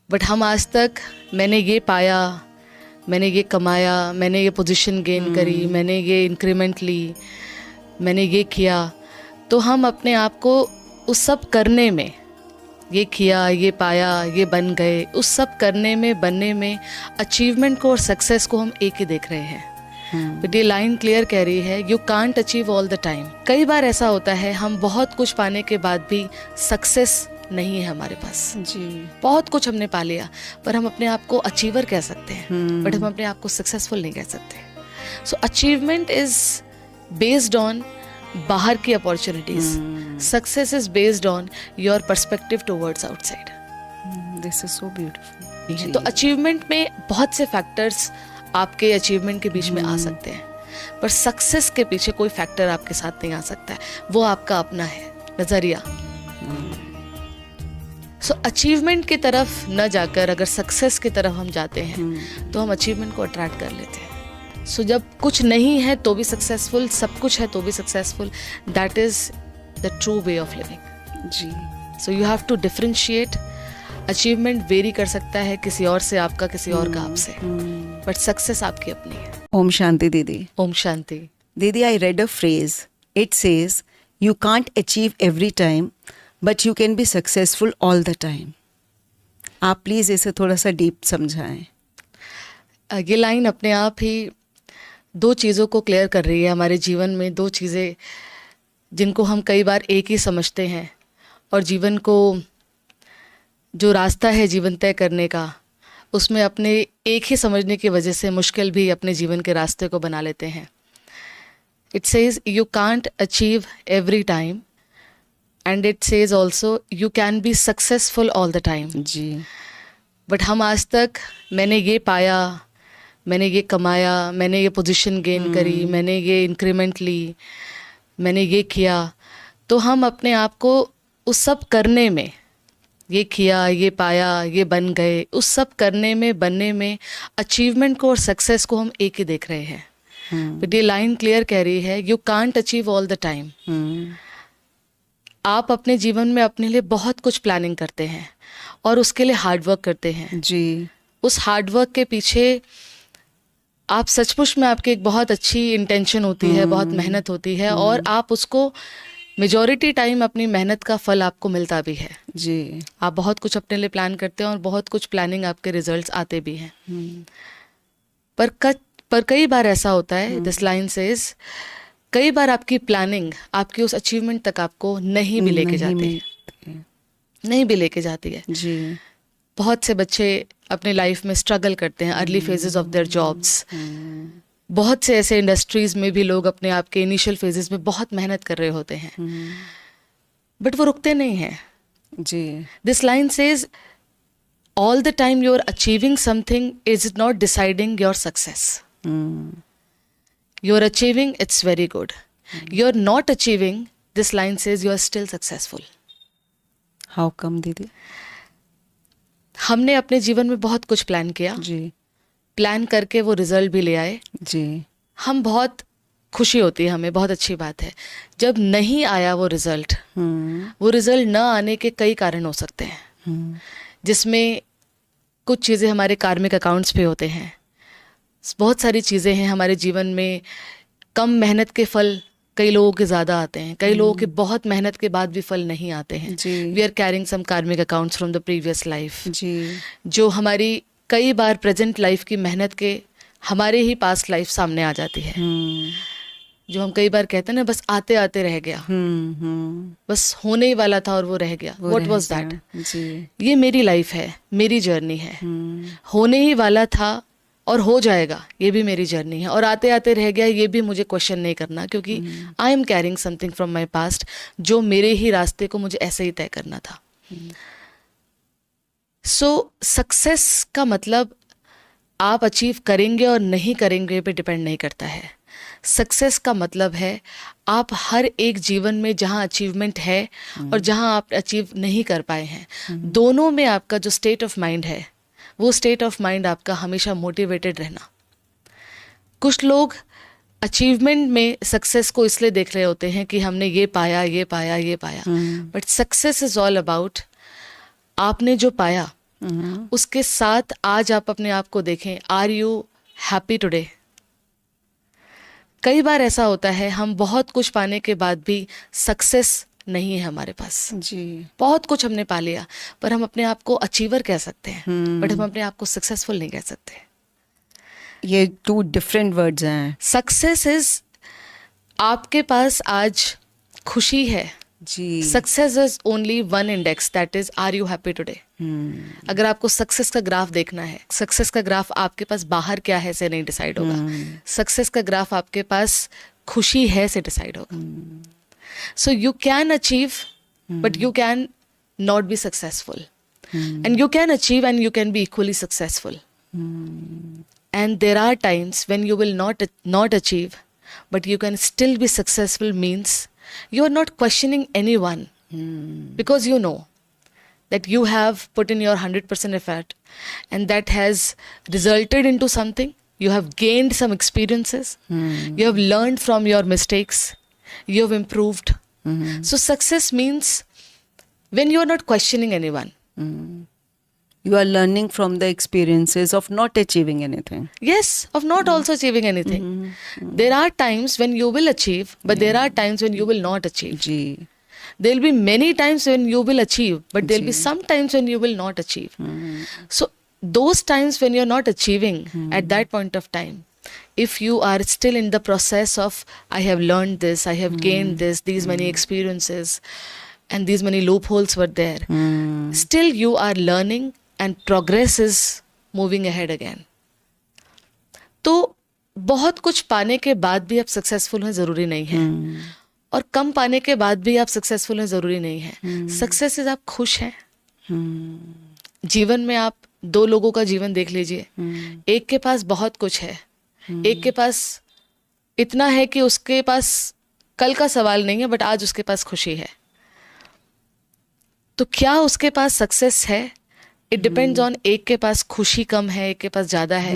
But हम आज तक मैंने ये पाया, मैंने ये कमाया, मैंने ये पोजीशन गेन करी, मैंने ये इंक्रीमेंट ली, मैंने ये किया, तो हम अपने आप को उस सब करने में, ये किया, ये पाया, ये बन गए, उस सब करने में, बनने में अचीवमेंट को और सक्सेस को हम एक ही देख रहे हैं। बट ये लाइन क्लियर कह रही है, you can't achieve all the time. कई बार ऐसा होता है हम बहुत कुछ पाने के बाद भी सक्सेस नहीं है हमारे पास जी। बहुत कुछ हमने पा लिया, पर हम अपने आप को अचीवर कह सकते हैं, बट हम अपने आप को सक्सेसफुल नहीं कह सकते। सो अचीवमेंट इज बेस्ड ऑन बाहर की opportunities, success is based on your perspective towards outside. This is so beautiful. तो अचीवमेंट में बहुत से फैक्टर्स आपके अचीवमेंट के बीच में आ सकते हैं, पर सक्सेस के पीछे कोई फैक्टर आपके साथ नहीं आ सकता है, वो आपका अपना है नजरिया। सो अचीवमेंट की तरफ न जाकर अगर सक्सेस की तरफ हम जाते हैं तो हम अचीवमेंट को अट्रैक्ट कर लेते हैं। सो जब कुछ नहीं है तो भी सक्सेसफुल, सब कुछ है तो भी successful, that is the true way of living जी। So you have to differentiate. Achievement very कर सकता है किसी और से आपका, किसी और का आपसे, बट सक्सेस आपकी अपनी है। ओम शांति दीदी। ओम शांति। दीदी, I read a phrase. It says, you can't achieve every time, but you can be successful all the time. आप प्लीज़ इसे थोड़ा सा डीप समझाएं। ये लाइन अपने आप ही दो चीज़ों को क्लियर कर रही है। हमारे जीवन में दो चीज़ें जिनको हम कई बार एक ही समझते हैं, और जीवन को जो रास्ता है जीवन तय करने का, उसमें अपने एक ही समझने की वजह से मुश्किल भी अपने जीवन के रास्ते को बना लेते हैं। It says you can't achieve every time, and it says also you can be successful all the time. जी। बट हम आज तक मैंने ये पाया, मैंने ये कमाया, मैंने ये पोजीशन गेन करी, मैंने ये इंक्रीमेंट ली, मैंने ये किया, तो हम अपने आप को उस सब करने में, ये किया, ये पाया, ये बन गए, उस सब करने में, बनने में अचीवमेंट को और सक्सेस को हम एक ही देख रहे हैं। बट ये लाइन क्लियर कह रही है, you can't achieve all the time. आप अपने जीवन में अपने लिए बहुत कुछ प्लानिंग करते हैं और उसके लिए हार्डवर्क करते हैं जी। उस हार्डवर्क के पीछे आप सचमुच में आपकी एक बहुत अच्छी इंटेंशन होती है, बहुत मेहनत होती है, और आप उसको मेजॉरिटी टाइम अपनी मेहनत का फल आपको मिलता भी है। जी। आप बहुत कुछ अपने लिए प्लान करते हैं और बहुत कुछ प्लानिंग आपके रिजल्ट्स आते भी हैं। पर कई बार ऐसा होता है, दिस लाइन सेज, कई बार आपकी प्लानिंग आपकी उस अचीवमेंट तक आपको नहीं भी लेके जाती है, नहीं भी लेके जाती है। जी। बहुत से बच्चे अपने लाइफ में स्ट्रगल करते हैं, early phases of their jobs. बहुत से ऐसे इंडस्ट्रीज में भी लोग अपने आप के इनिशियल फेजेस में बहुत मेहनत कर रहे होते हैं, बट वो रुकते नहीं हैं। जी। This line says all the time you are achieving something is not deciding your success. You are achieving, it's very good. You're not achieving, this line says you are still successful. How come दीदी? हमने अपने जीवन में बहुत कुछ plan किया, जी। Plan करके वो रिजल्ट भी ले आए, जी। हम बहुत खुशी होती है, हमें बहुत अच्छी बात है। जब नहीं आया वो रिजल्ट, वो रिजल्ट न आने के कई कारण हो सकते हैं, जिसमें कुछ चीज़ें हमारे कार्मिक अकाउंट्स पे होते हैं, बहुत सारी चीज़ें हैं हमारे जीवन में। कम मेहनत के फल कई लोगों के ज़्यादा आते हैं, कई लोगों के बहुत मेहनत के बाद भी फल नहीं आते हैं। वी आर कैरिंग सम कार्मिक accounts from the previous life, जो हमारी कई बार प्रेजेंट लाइफ की मेहनत के हमारे ही पास्ट लाइफ सामने आ जाती है। जो हम कई बार कहते हैं ना, बस आते आते रह गया, बस होने ही वाला था और वो रह गया। What was that? ये मेरी लाइफ है, मेरी जर्नी है, होने ही वाला था और हो जाएगा, ये भी मेरी जर्नी है, और आते आते रह गया, ये भी मुझे क्वेश्चन नहीं करना, क्योंकि I am carrying something from my past, जो मेरे ही रास्ते को मुझे ऐसे ही तय करना था। सो सक्सेस का मतलब आप अचीव करेंगे और नहीं करेंगे पे डिपेंड नहीं करता है। सक्सेस का मतलब है आप हर एक जीवन में जहाँ अचीवमेंट है और जहाँ आप अचीव नहीं कर पाए हैं, दोनों में आपका जो स्टेट ऑफ माइंड है, वो स्टेट ऑफ माइंड आपका हमेशा मोटिवेटेड रहना। कुछ लोग अचीवमेंट में सक्सेस को इसलिए देख रहे होते हैं कि हमने ये पाया, ये पाया, ये पाया, but success is all about आपने जो पाया उसके साथ आज आप अपने आप को देखें, आर यू हैप्पी टुडे? कई बार ऐसा होता है हम बहुत कुछ पाने के बाद भी सक्सेस नहीं है हमारे पास। जी। बहुत कुछ हमने पा लिया पर हम अपने आप को अचीवर कह सकते हैं, बट हम अपने आप को सक्सेसफुल नहीं कह सकते। ये 2 डिफरेंट वर्ड्स हैं। सक्सेस इज, आपके पास आज खुशी है। जी। Success is only one index, that is are you happy today. अगर आपको सक्सेस का ग्राफ देखना है, सक्सेस का ग्राफ आपके पास बाहर क्या है से नहीं डिसाइड होगा, सक्सेस का ग्राफ आपके पास खुशी है से डिसाइड होगा। So you can achieve but you can not be successful, and you can achieve and you can be equally successful. And there are times when you will not achieve, but you can still be successful, means you are not questioning anyone, because you know that you have put in your 100% effort and that has resulted into something. You have gained some experiences, you have learned from your mistakes, you have improved. So success means when you are not questioning anyone. You are learning from the experiences of not achieving anything. Yes, of not also achieving anything. There are times when you will achieve, but there are times when you will not achieve. जी। There will be many times when you will achieve, but there will be some times when you will not achieve. So those times when you're not achieving at that point of time, if you are still in the process of, I have learned this, I have gained this, these many experiences, and these many loopholes were there, still you are learning and progress is moving ahead again. तो बहुत कुछ पाने के बाद भी आप successful हैं ज़रूरी नहीं है, और कम पाने के बाद भी आप सक्सेसफुल हैं ज़रूरी नहीं है। सक्सेस इज आप खुश हैं। जीवन में आप 2 लोगों का जीवन देख लीजिए, एक के पास बहुत कुछ है, एक के पास इतना है कि उसके पास कल का सवाल नहीं है, बट आज उसके पास खुशी है। तो क्या उसके पास सक्सेस है? इट डिपेंड्स ऑन, एक के पास खुशी कम है, एक के पास ज़्यादा है,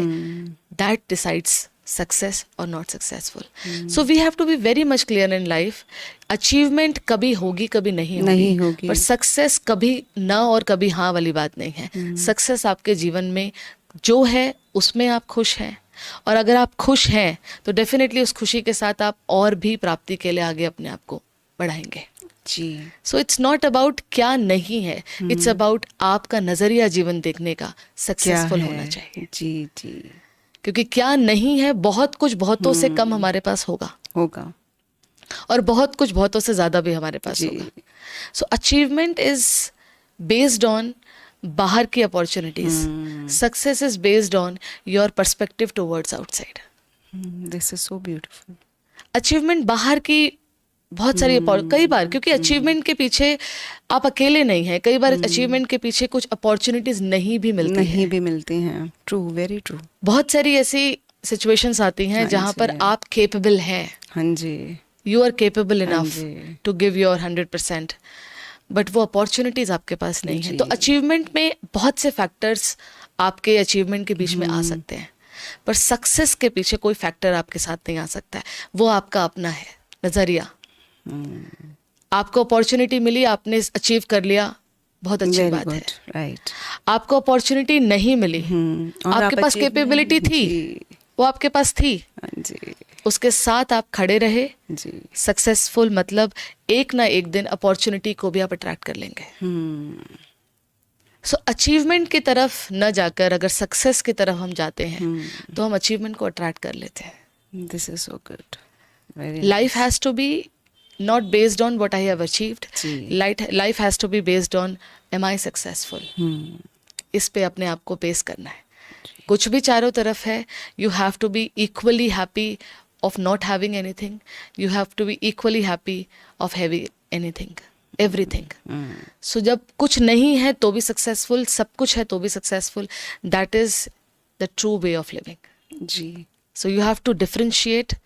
दैट डिसाइड्स सक्सेस और not successful. So we have to be very much clear in life. Achievement कभी होगी कभी नहीं होगी, पर सक्सेस कभी ना और कभी हाँ वाली बात नहीं है। सक्सेस आपके जीवन में जो है उसमें आप खुश हैं, और अगर आप खुश हैं तो डेफिनेटली उस खुशी के साथ आप और भी प्राप्ति के लिए आगे अपने आप को बढ़ाएंगे। जी। सो इट्स नॉट अबाउट क्या नहीं है, इट्स अबाउट आपका नजरिया जीवन देखने का सक्सेसफुल होना चाहिए। जी जी। क्योंकि क्या नहीं है, बहुत कुछ बहुतों से कम हमारे पास होगा, और बहुत कुछ बहुतों से ज्यादा भी हमारे पास होगा। सो अचीवमेंट इज बेस्ड ऑन बाहर की opportunities, success is based on your perspective towards outside. This is so beautiful. Achievement बाहर की बहुत सारी कई बार, क्योंकि अचीवमेंट के पीछे आप अकेले नहीं हैं, कई बार अचीवमेंट के पीछे कुछ अपॉर्चुनिटीज नहीं भी मिलती हैं। True, very true. बहुत सारी ऐसी सिचुएशंस आती हैं जहां पर आप केपेबल हैं। हाँ जी। You are capable enough to give your 100%, but वो अपॉर्चुनिटीज आपके पास नहीं है। तो अचीवमेंट में बहुत से फैक्टर्स आपके अचीवमेंट के बीच में आ सकते हैं, पर सक्सेस के पीछे कोई फैक्टर आपके साथ नहीं आ सकता है। वो आपका अपना है नजरिया। आपको अपॉर्चुनिटी मिली, आपने अचीव कर लिया, बहुत अच्छी बात है। राइट। आपको अपॉर्चुनिटी नहीं मिली, आपके पास कैपेबिलिटी थी, वो आपके पास थी, जी। उसके साथ आप खड़े रहे जी। सक्सेसफुल मतलब एक ना एक दिन अपॉर्चुनिटी को भी आप अट्रैक्ट कर लेंगे। सो अचीवमेंट की तरफ न जाकर अगर सक्सेस की तरफ हम जाते हैं तो हम अचीवमेंट को अट्रैक्ट कर लेते हैं। This is so good. Life has to be not based on what I have achieved. Life has to be based on am I successful. इस पे अपने आप को बेस करना है। कुछ भी चारों तरफ है, you have to be equally happy of not having anything. You have to be equally happy of having anything, everything. So जब कुछ नहीं है तो भी सक्सेसफुल, सब कुछ है तो भी successful, that is the true way of living. जी। So you have to differentiate.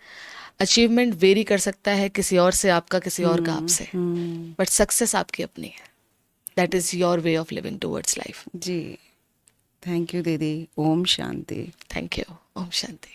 Achievement very कर सकता है किसी और से आपका, किसी और का आपसे, बट सक्सेस आपकी अपनी है। That is your way of living towards life. जी। थैंक यू दीदी। ओम शांति। Thank you. ओम शांति।